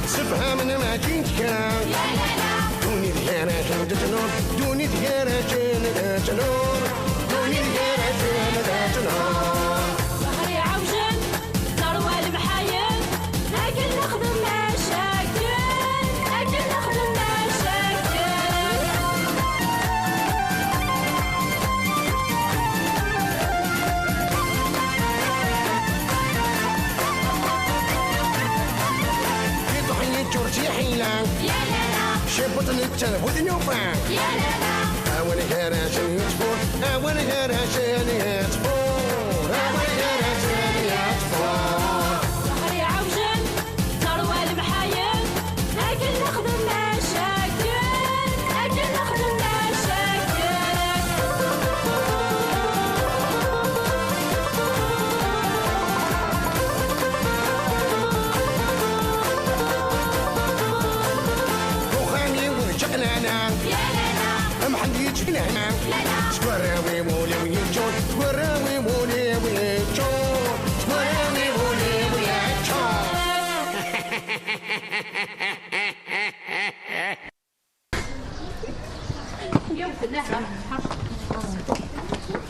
سبها من ما تنكر دوني ديارة جنور دوني ديارة جنور دوني ديارة جنور ظهري عوجن ثروة المحايل لكن نخدم مشاكل لكن نخدم مشاكل جورجي حيلة يا لالا شبطني التلفون نوفا يا لالا أول هراشن يصفور أول هراشن يصفور أول هراشن يصفور ظهري عوجن ثروة المحايل لكن نخدم مشاكل لكن نخدم مشاكل يا لالا محد يجينا هنا سكراوي مولي ويجون سكراوي مولي ويجون سكراوي مولي ويجون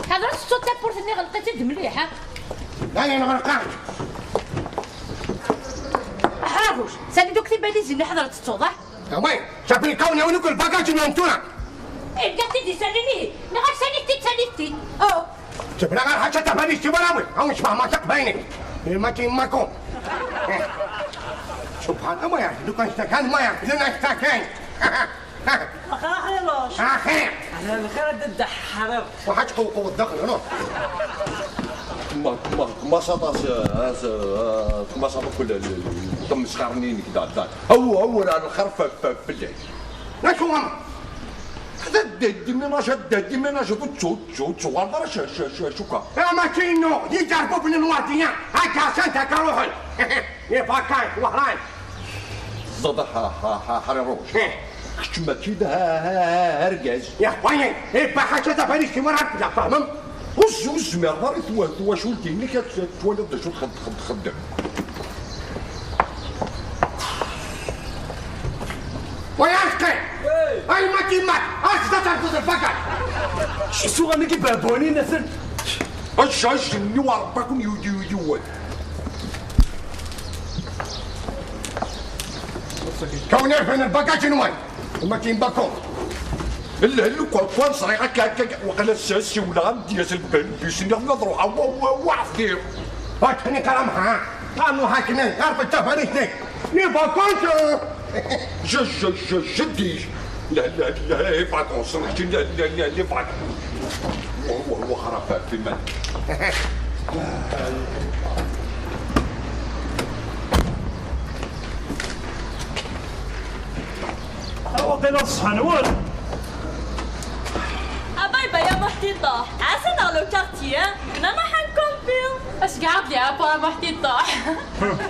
هذا الصوت تاع بورتني غلقتي يد مليحه هاي نغرقان حاروش سالي دوك لي بالي زين حضرت الصوضح وين شافني كوني ونقول باكاج نمتونا إيه قلت لي ساليني نغير ساليتي أو جبنا غير حاجة تبالي استبراوي أو نشبه ما تقبيني ما تيمكم سبحان الله يا دوك اشتكان ما يعرف لنا اشتكان أخي لاش أخي أنا الخير ضد حرب وحاج قوة الدخل هنا ما شطاش ما شطا كل تم شقرنين كذا هو على الخرف في الليل ليش هو ديما نشد تشو والله شوكا يا ما كينو يجربوا بالنوادية هكا سنتا كروحل يفكاي وهراي زاد حرروش كما كده هرجاز يا وين يبقى حاجة تبالي استمرار يا فاهم وش مرة تو شو تيني كتولد شو خدم وياسكي أي ما تيمات أصلا تنقذ الفقر شو سوى أنا كي بابوني نسل اش نيو ربكم يو كون يرفن البقاج نوان وما تيمبكم اللي كل صريحة كاك وقال الساسي ولا ديال البن باش نضروا وعفير هاتني كلامها قالوا هاكني عرف التفاريشني نبقى كنت جديش لا يفعل صرحتي لا يفعل وخرافات في المال وقيل الصحن والو باي يا محتيطة عسى dans le quartier انا ما حنكمبيل اش قاعد لي ابا محتيطة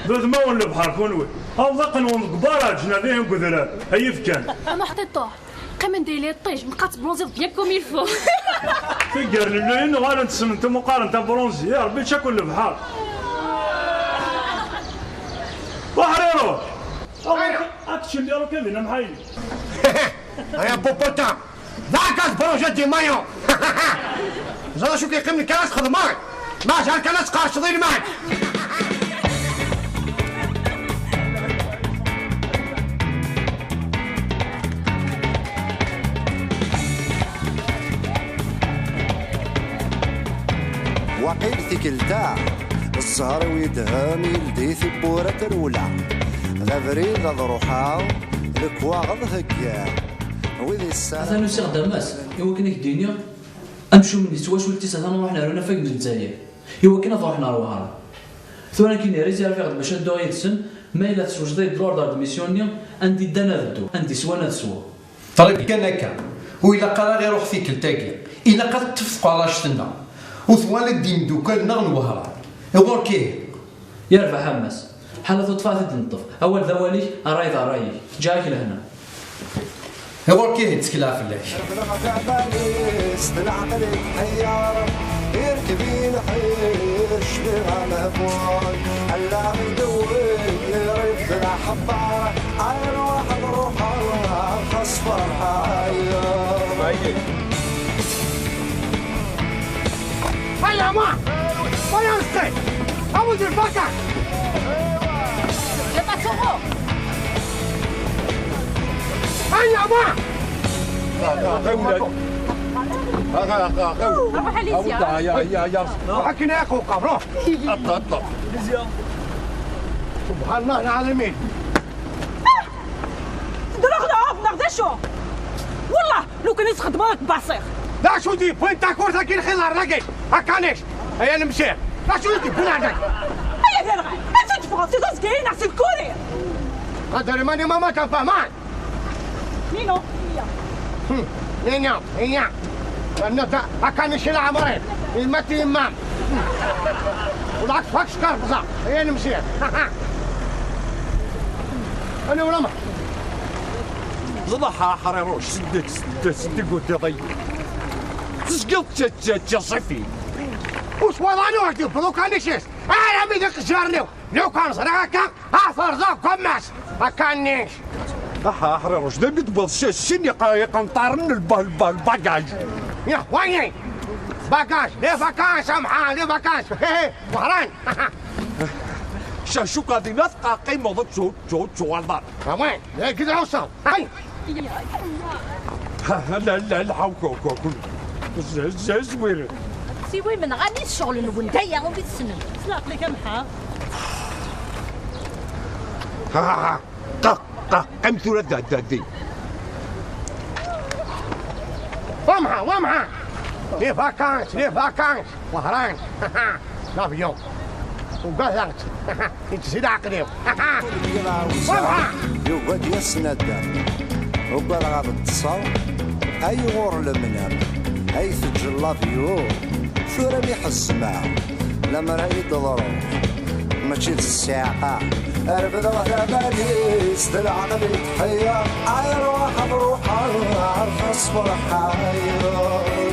ذو ما ولا بحال كونوي أوضق نون كبار جنابيهم كذلك هي فكان محتيطة قيم ندير لي الطيج بقات برونزي بيان كوم يلفو فكر لين غير نتسم انت مقارنة برونزي يا ربي شكون البحر وحريروش اكشن ديالو كذا محايل يا بوبوتا ذاك البروجي دي مايو زعما شو كيقيم الكاس خدمان ما جا الكاس قارشضين معك وقيل تيكلتا الزهر ويدهم يلدي ثبورة الأولى غفريد ضروحا الكواغض هكا ويدي الساعة أنا نسيغ دماس إوا كنا كدينيا أمشو من سواش ولتي ساعة نروح نعرفنا فاك من الجزائر إوا كنا نروح نروح ثورا كي ريزي عرفي غد باش ندو يتسن ما إلا تسوجدي دلور د ميسيونيا عندي دانا دو عندي سوانا سوا طريق كان هكا وإلا قال غير روح فيك التاكي إلا قد تفقوا على شتنا وثوان الدين دوكال نغن وهرا يغور كيه يرفع حماس حالة طفات تنطف أول ذواليك أرايد أرايك جاك لهنا يغور كيه يتسكلا في الله يركبين حيش بها الأبوان اللي يدور يريد الحبارة عين واحد روحها خصفر حيا هيا ما ويا استاذ عود البكا يا باتورو هيا ما روح ليزيا يا حكينا يا خوكا روح اطلع سبحان الله العالمين دروغنا عوض نغدشو والله لو كان يتخدمك باصير لا شو دي بوين تاكور ذاك الخيار لاقي هكانيش هيا نمشي لا شو دي بوين عندك هيا غير غير انت فرنسي تسكين احسن كوري قدر ماني ماما تفهمان نينو هيا النتا هكانيش العمرين المتي امام والعكس فاكش كرفزة هيا نمشي انا ولا ما زضحها حريروش سدك قلت ضي تسقلت صفي وش وضعني وقتي بلو كان نشيس انا ميدك جارنيو لو كان صراحة افر ذاك كماس هكانيش حريروش ده بيتبض شن يقنطرن الباجاج يا ويني باكاش ليه باكاش سمحان ليه باكاش وهران شو قاعدين نثقى قيمة ضد شو الضار وين ليه كذا اوصل هاي لا الحوكو زوير سيوي من غادي الشغل الونتايا وبيت السنن سلاق لك محا قمت دي ومها ليه باكاش وهران لا بيوم وقال انت سيد عقلي ومها يوقد يسند وقال غاب التصاو أي غور المنام أي تجلى فيو ثورة بيحس معه لما رأي ضروح ماشي الساعة أرفد وحدة باريس تلعب الحياة عاير واحد روحها عارف أصبر حياة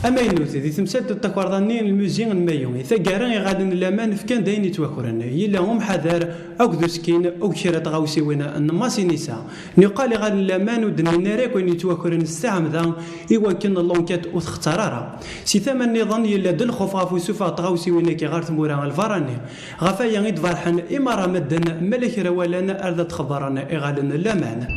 أماينوث دي تمساد التكورداني الموزين المايون ثقارا يغادن لامان فكان داين يتوكرن يلا هم حذر أكدو سكين أو كشرة غاوسي وينا النماسي نساء نقال غادن لامان ودن ناريك وين يتوكرن الساعم ذا إوا كان اللونكات وتختارارا سي ثمن النظام يلا دل خوف غافو سوفا تغاوسي وينا كي غار ثمورا الفاراني غفايا غيد فرحن إمارة مدن ملك روالانا أرض تخبرنا إغادن لامان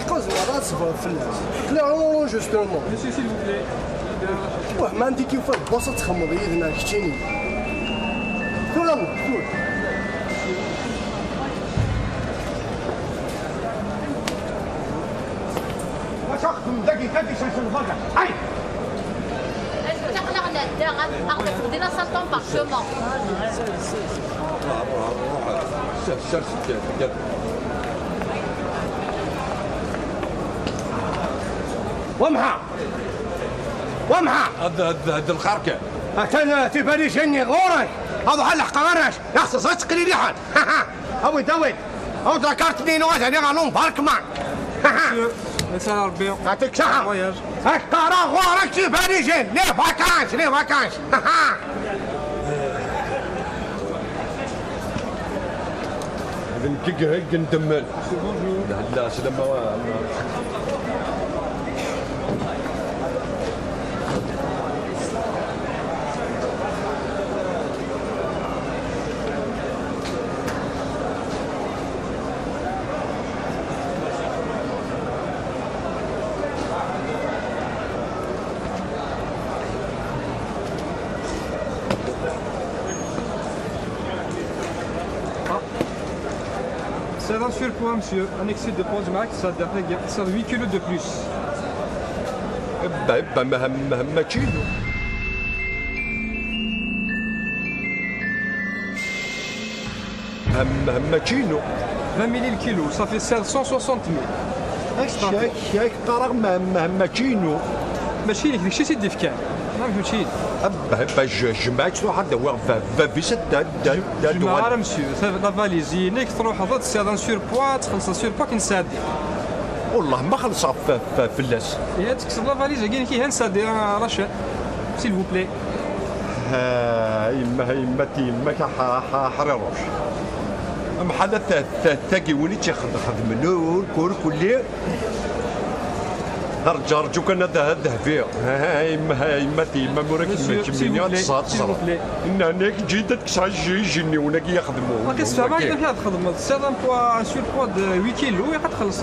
دقيقة زوارة تصبر فلاس كليرون جوستومون مسيو سيل فو بلي واه ما عندي كيف البلاصة تخمض يدنا كتشيني ثورة ثور واش أخدم دقيقة دي شاشه الفرقة هاي أغلق 500 بارشمون ومها هذا الخركة أتنا تبالي جني غورك هذا حل قرارش يخص صدق لي لحال أوي دويد أو ذكرتني نواجه لي غالون بارك معك مساء ربي يعطيك صحة فواياج هكا غورك تبالي جن ليه فاكانش نكيك هيك ندمل لا سلامة C'est un surpoids, monsieur. Un excès de poids, Max, ça a 8 kilos de plus. ما كيلو هم كيلو 20 000 le kilo, ça fait 160 000. هيك قرار ما كيلو ماشي لك داكشي سيدي فكان ما فهمتيش باش جمعت واحد هو في ستة جماعة مسيو لا فاليزي نيك تروح هذا سي ان سوربوا تخلص سوربوا كنسادي والله ما خلص في اللاس يا تكسب لا فاليز كاين كي هنسادي رشاد سيل فو بلي يما حريروش بحال الثاقي ولي تيخدم له كل رجعو كان هذا فيه يما موراك ما تصاد انك جيت تكساجي وناك يخدموا ما كتفهم هكذا فيها تخدم سي ان بوا سور بوا دو 8 كيلو تخلص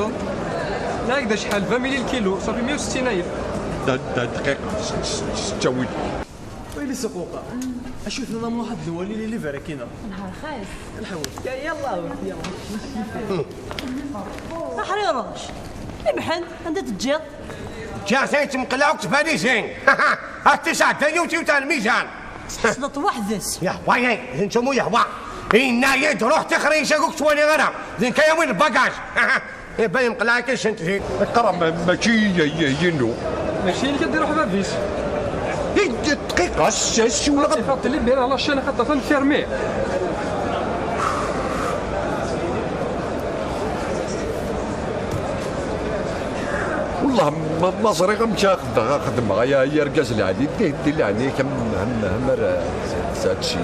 لا هكذا شحال 20 مليون كيلو صافي 160,000 دقيقة 6 ويل ويلي سقوقة اشوف لنا واحد الولي اللي فراكينا نهار خايس الحوت يلا حريروش محن عندها تجيط جاسين تمقلاو تفادي زين التسعة دايوتي وتاع الميزان صدت وحدس يا هواي انتم يا هوا إنا يد روح تخرين شاكوك تواني غرام زين كاين وين الباكاج يبان مقلاك اش انت زين القرا ماشي ينو ماشي اللي كديروا حبابيس هي دقيقة الساس ولا غادي يحط لي بين على الشان خاطر تنفيرمي والله ما صريغ مشى خدم يا رجاز العادي دير لي عليك كم همر سات شي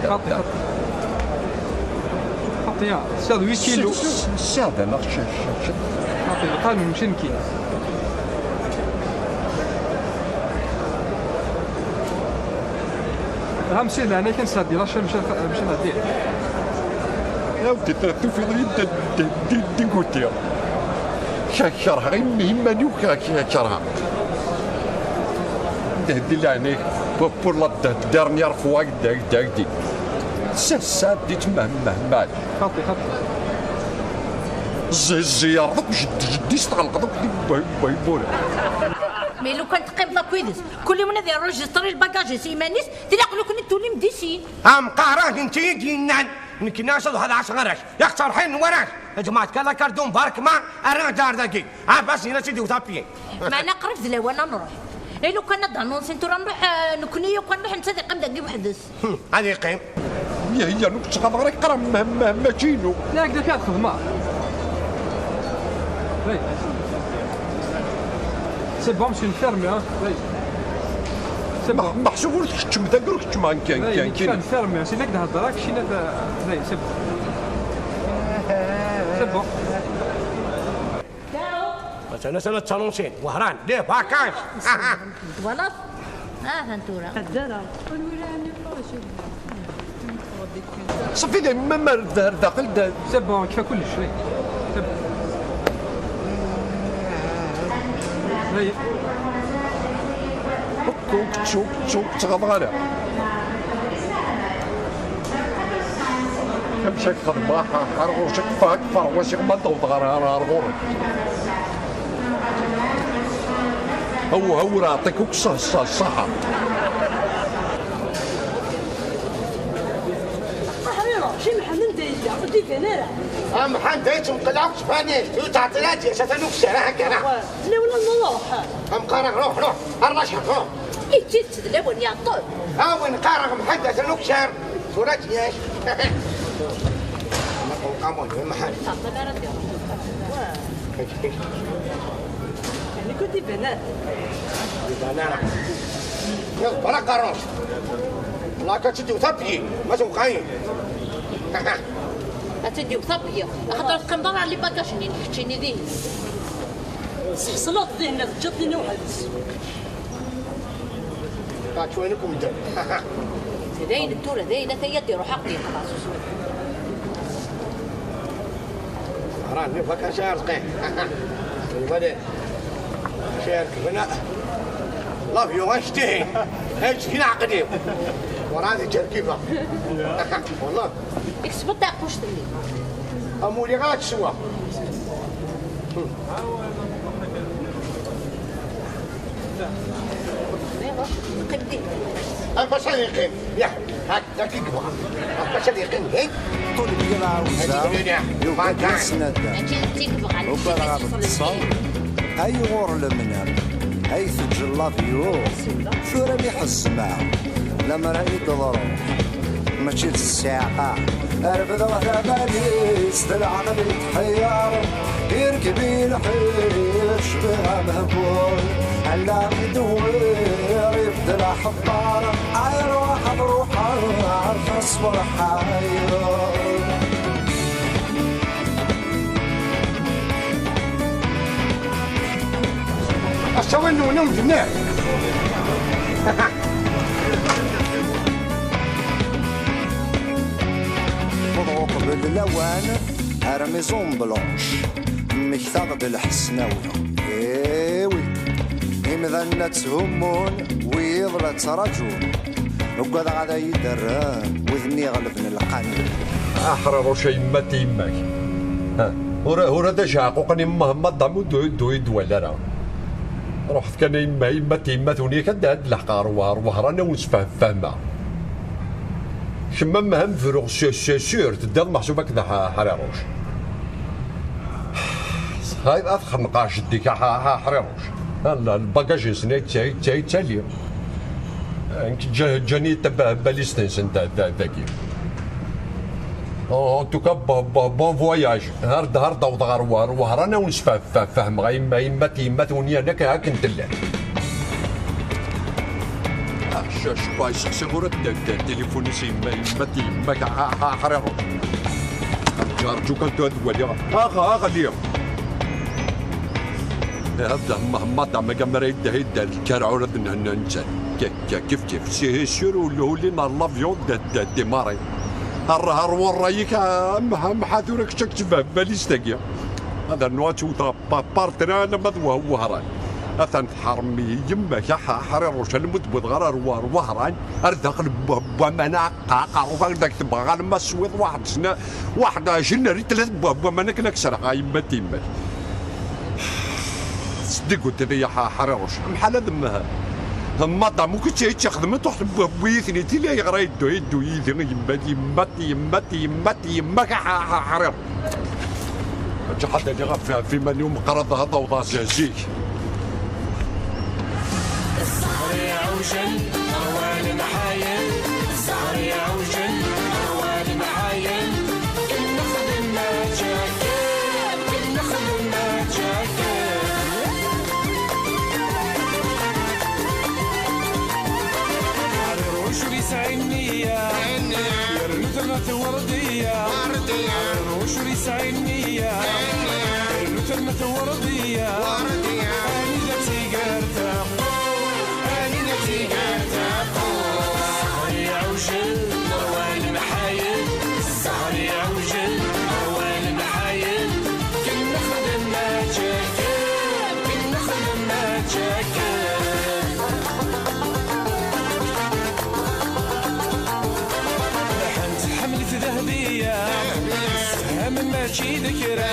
خاطي خاطي ساد 8 كيلو ساد انا خاطي قال نمشي نكين غنمشي لهنا كنسادي لا شي مشى نعديه يا ودي ترتو في اليد دي كوتيا شرها غير مهمة وكرها دي لي عليك بور لا ديرنيير فوا داك ساد دي تما بعد خاطي الزيارة دوك جدي استغلق دوك بايبول مي لو كان تقيم لا كويدس كل من هذا الرجستري الباكاج سيمانيس تلاقوا كون تولي مديسين قارات انت دينان نكناش هذا 10 غراش يختار حين وراش يا جماعه كلا كاردون بارك ما انا دار ذاكي بس هنا سيدي وطابيين ما انا قربت لا وانا نروح لو كان دانونسي نتو نروح نكوني وكان نروح نتسدي قم داكي وحدس هذه قيم هي نوك تقدر يقرا ما جينو لا هكذا فيها الخدمه سي بون مسيو نفيرمي سي بون محسوب ولك كتشم داك ولك كتشم كاين نفيرمي سي لك هضرك شي نتا سي بون سي بون مثلا سنة تانونسين وهران ليه باكاش خلاص فانتورا صافي ما داخل سي بون كيف كل شيء هاي كوك تغضغنا كمشاك خدمة حرغوشك فاك فروشك ما تغضغنا هرغورك هو راه الصحة شي محمد دايجا ودي فينا راه محمد دايت مقلعك شفاني تعطينات يا شتا نكسر هكا لا ولا نروح مقارغ روح الرشا روح إيه تدلون يا طول وين قارغ محدث نكسر صورتي ياش قامون محل يعني كنت بنات يلا برا قاروش لا كتدي وثبي ما تبقاين أتدي وثبي خاطر كنضر على باكاشني نحكيني ذي صلاة ذهنا جاتني واحد شوينكم الدم ذين الدورة ذين ثيدي روح عقلي خلاص راني فكر شارقين البدء شارك بناء لاف يو اشتهي ايش كنا عقدي وراني تركيبه والله اكسبت داقوش تلي امولي غاك سوا قدي البشر يقين يا هاك دقيق بقى البشر يقين هيك طول بيلا عوزة يوقف يسندا وبرغ بالتصال هاي غور المنام هاي تجلا فيو ثورة بيحزمع لما رأي تضرب ماشي الساعة أرفض وحدة باليس تلعب بالتحيار يركبي الحيل شبه مهبول علام يدور يفضل حضار عيروح بروحه عالخصم الحيار أسوي إنه نوم جنان فضوق باللوان هرميزون بلونش مكتب بالحسناوية ايوي إمذا تهمون ويضل ترجون وقد غدا يدران وذني غلبن القانون أحرر شيء ما تيمك هورا دا شاقوقني مهما ضمو دويد ولا راه رحت كان يما تيما ثوني كداد الحقار وهرانا ونسفهم فهمه شما مهم فروغ سير تداد محسوبة كذا حريروش هاي أضخم نقاش ديك حريروش الباكاج نسني تالي جاني تبع باليستنس انت ذاكي ان توكا بون فواياج هاردا وضغار وهرانا ونسفهم فهم يما تيما ثوني انا كهاك نتلا شباي سيغورة تليفوني ما حريروش أرجو كنتو هدوالي غالية هذا ما دام كاميرا يدا الكرعورة ننسى كيف سير ولي نار لافيون ديماري هر رايك محاذورك تكتب باليستاكيا هذا النوات بارتنا لما هو هران أثن حرمي يمك حريروش المدبد غرار وهران أردخل بمنع قاقع ذاك تبغى ما سويت واحد جنري ثلاث بمنع نكسر يما تيمك صدقوا تبي حريروش محل ذمها ما دام ممكن تاخذ من تحت بويثني تلي يغرى يدو يذن يما حرير حتى اللي في من يوم قرض هذا وضع زيك السهر يعوجل أروان محايل السهر يعوجل أروان محايل كنا خدمنا جاكيل كنا خدمنا جاكيل حريروش بيسعينية يرمي ثمة وردية حريروش بيسعينية يرمي ثمة وردية أني لا تيقرتها السهر يعوجل أروان محايل السهر يعوجل أروان محايل كنا خدمنا جاكيل كنا خدمنا جاكيل ماشي ذكرى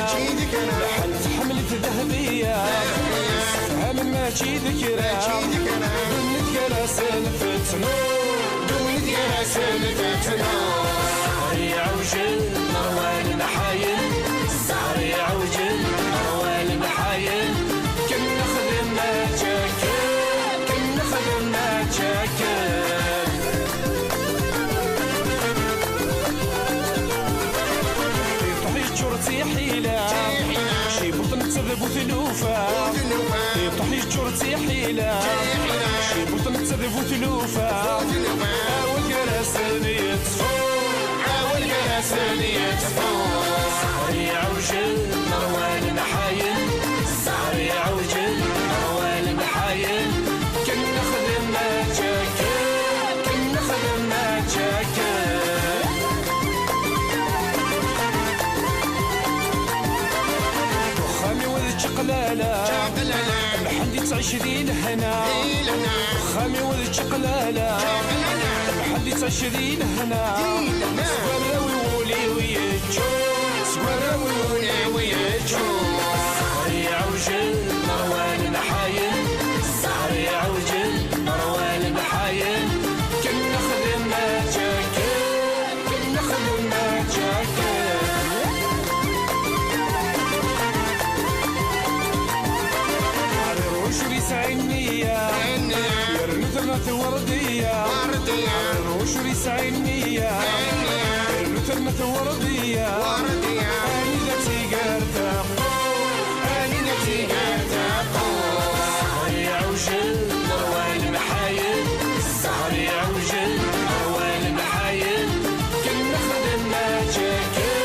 لحد حملت ذهبية فهم ماشي ذكرى دونك يا راسل فتنو سهري عوجل مروان محايل سهري عوجل مروان محايل كنا خدمنا جاكل جرتي حيلة شي بطن تذب وثلوفة طحيش جرتي حيلة شي بطن تذب وثلوفة أول جراسني يتفو سهري عوجل مروان محايل سهري عوجل مروان محايل كنا خدمنا جاكل قلالة محندي تعيش ذي الهنا خامي ولد قلالة محندي تعيش ذي الهنا سوراوي ولي ويجو سهري عوجل مروان محايل سهري عوجل مروان محايل كنا خدمنا جاكل روشري سعينية يرمي ثمة وردية روشري سعينية يرمي ثمة وردية أني ذاتي قرتاقو سهري عوجل مروان محايل سهري عوجل مروان محايل كنا خدمنا جاكل